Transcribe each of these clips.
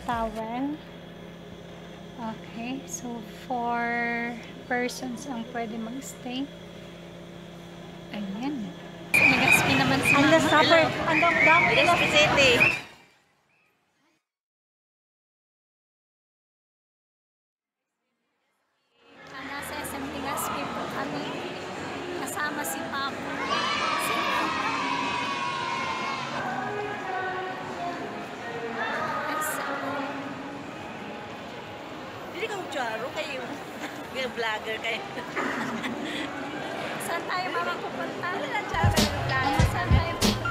towel. Okay, so 4 persons ang pwede mag-stay. Ayan. Legaspi naman si Mama. Supper. Hanggang dami. Legaspi City. Nasa SM Legaspi po kami. Kasama si Papo. Hindi ka charo kayo. Vlogger kayo. Saan tayo Mama pupunta? Wala charo kayo vlogger. Saan tayo pupunta?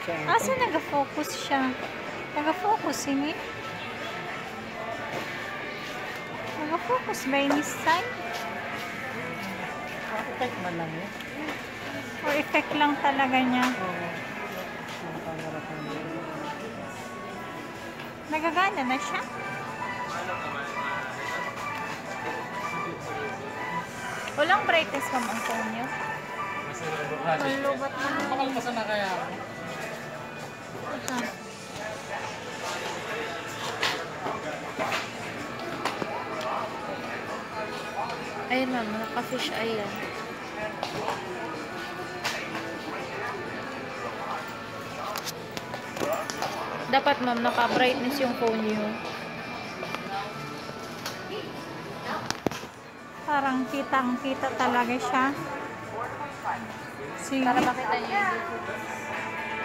Asa nag-focus siya? Nag-focus ini? Nag-focus ba ini side? Effect man lang yun. Or effect lang talaga niya? Nagagana na siya? Walang brightness ka ang phone niya? Malubat na. Pakalpasan na kaya ako. Ayun ma'am, naka-fish eye yan. Dapat ma'am, naka-brightness yung phone niyo. Parang kitang-kita talaga siya. Sige. Para makita niyo yung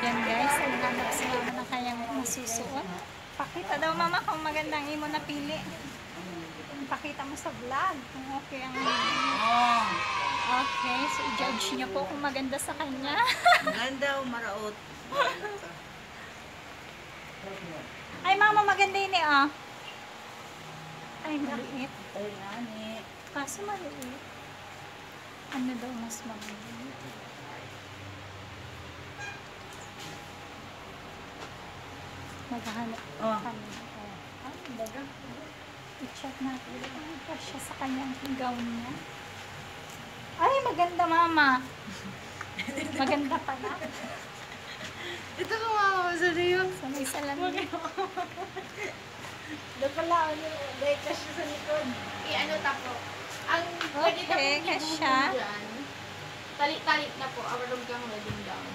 Yan guys, ang hanap si Mama na kayang masusuot. Pakita daw Mama kung magandang imo napili. Pakita mo sa vlog kung okay ang Okay, so i-judge niyo po kung maganda sa kanya. Ganda o maraot. Ay Mama, maganda yun eh ah. Ay, maliit. Ay, nani. Kaso maliit. Ano daw mas maganda? Maghahanap kami. Ang baga. I-check natin. Ano pa siya sa kanyang gown niya? Ay, maganda Mama. Maganda pala. Ito ko mama, sariyo. So, may salamin. Doon pala, dahil ka siya sa likod. I-ano tapo. Ang Okay, kasya. Talit-talit na po. Awarom kang wedding gown.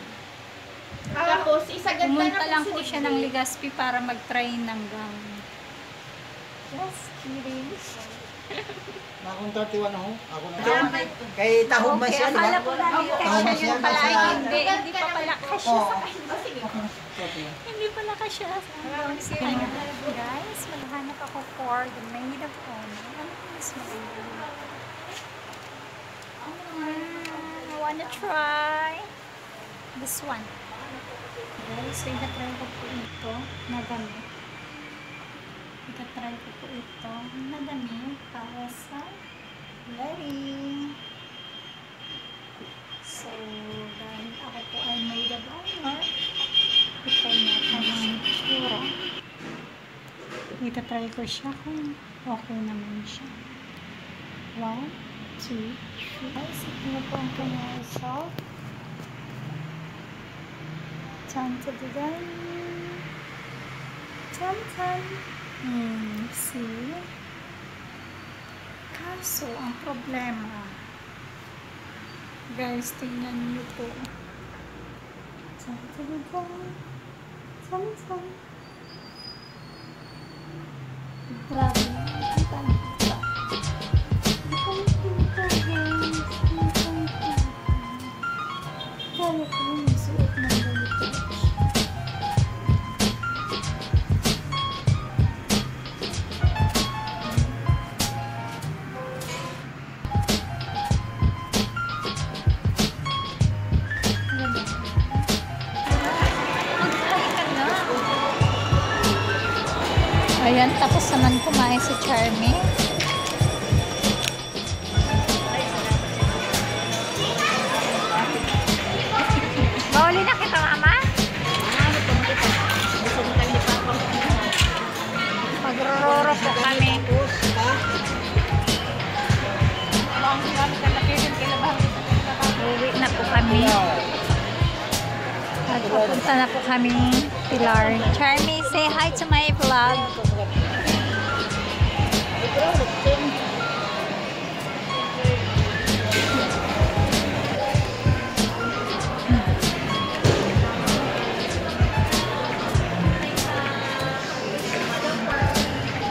Tapos, isagad na Pumunta lang sa po siya ng Legazpi para mag-try ng gown. Just kidding. Akong 31 ako. Ako na. Kay Tahong Okay, Masya, akala diba? po namin kasya yun pala. Ay, hindi pa pala kasya Oo. sa kanya. Hindi pala kasya sa kanya. Guys, maghanap ako for the maid of honor. Ano po mas maganda? I wanna try this one. Guys, so itatry ko po ito na damit. Itatry ko po ito na damit para sa wedding. So, dahil ako po ay maid of honor, ito na ang tsura. Itatry ko siya kung okay naman siya. 1, 2, 3. Guys, ito na po ang kanyang result. Chan, chan, chan. Chan, chan. See? Kaso, ang problema, guys, tingnan niyo po. Chan, chan, chan. Chan, chan. Grabe. Kita niyo. Kaya ko yung suot ng ganito. Ayan, tapos naman kumain si Charmy. Mauli na kita, Mama? Magrororo po kami. Uwi na po kami. At pupunta na po kami Pilar. Charmy, say hi to my vlog.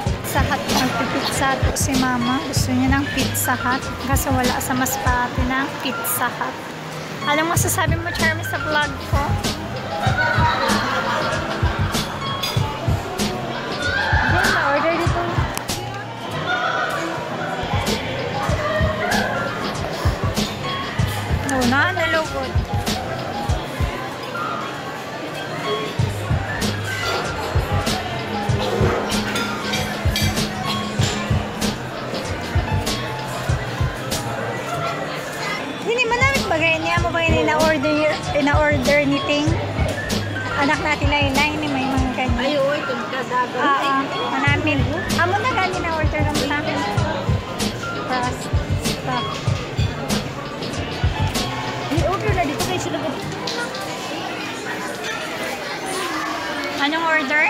Pizza Hut. Magpipizza to si Mama. Gusto niya ng Pizza Hut. Kasi wala sa Masbate ng Pizza Hut. Anong masasabi mo, Charmy, sa vlog ko? Then, order dito. No, nalugod. Hindi mo namin bagay niya mo bagay na-order ni Ting. Anak natin Laylay ni may mga ganyan. Ay, uy, itong kadagan. Manamig. Amo na gani na-order lang sa akin. Fast stuff. I-order na dito kayo sila. Anong order?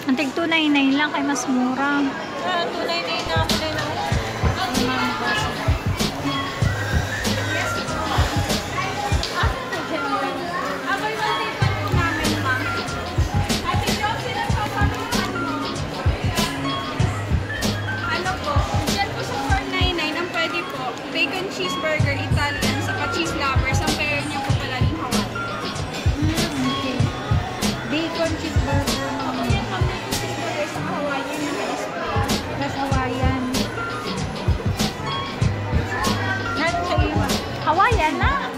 Ang tig 299 lang kay mas mura. Tunay na yun ako na yun. Ano po? Diyan po sa 499, ang pwede po, bacon cheeseburger Italian, saka cheese lovers, ang pair niya po pala ng Hawaii. Okay. Bacon cheeseburger. Ako yan po, bacon cheeseburger sa Hawaiian na display. Plus Hawaiian. Ano sa iyo? Hawaiian na?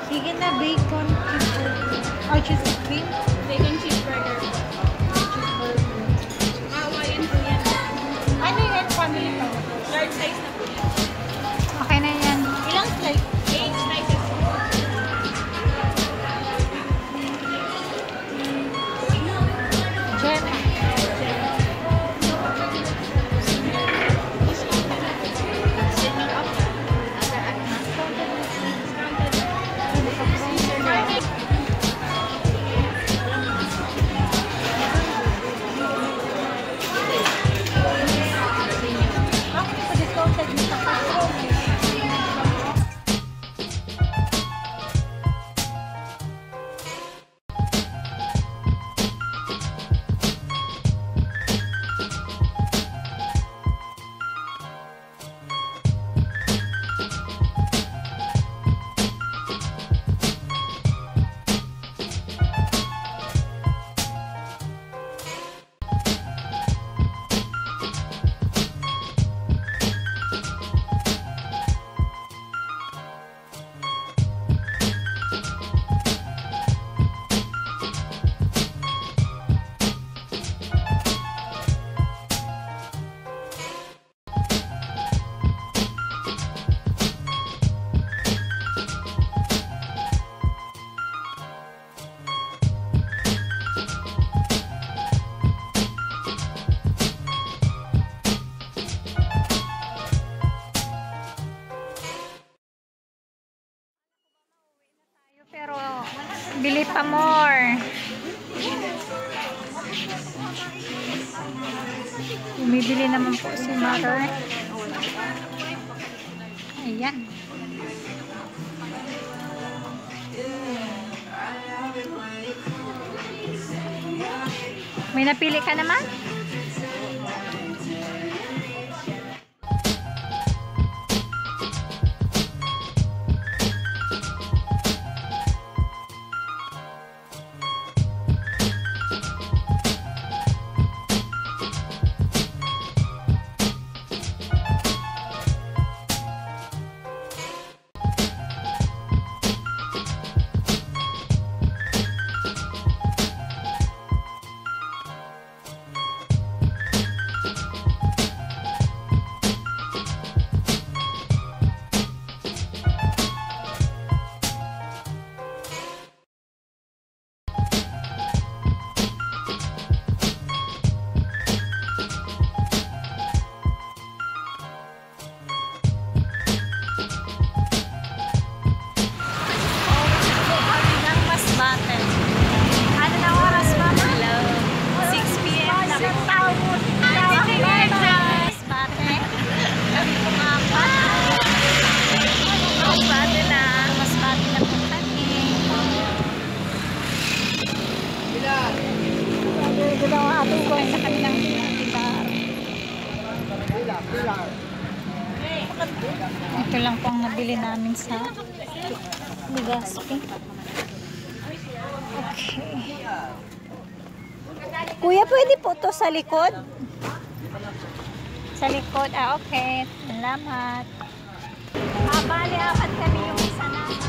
Sige na, bacon cheeseburger. Oh, cheese cream? Bacon cheeseburger po. Hawaiian po yan. Ano yan? Family pa? Large size na po yan. Okay na yan. Ilang slice? 8 slices po. Jen. pa more. Bumibili naman po si Mother. Ayan. May napili ka naman? Ito ang ating kuhin sa kanilang lugar. Ito lang po ang nabili namin sa Legazpi. Okay. Kuya, pwede po to sa likod? Sa likod? Ah, okay. Salamat. Bali, apat kami yung isa na.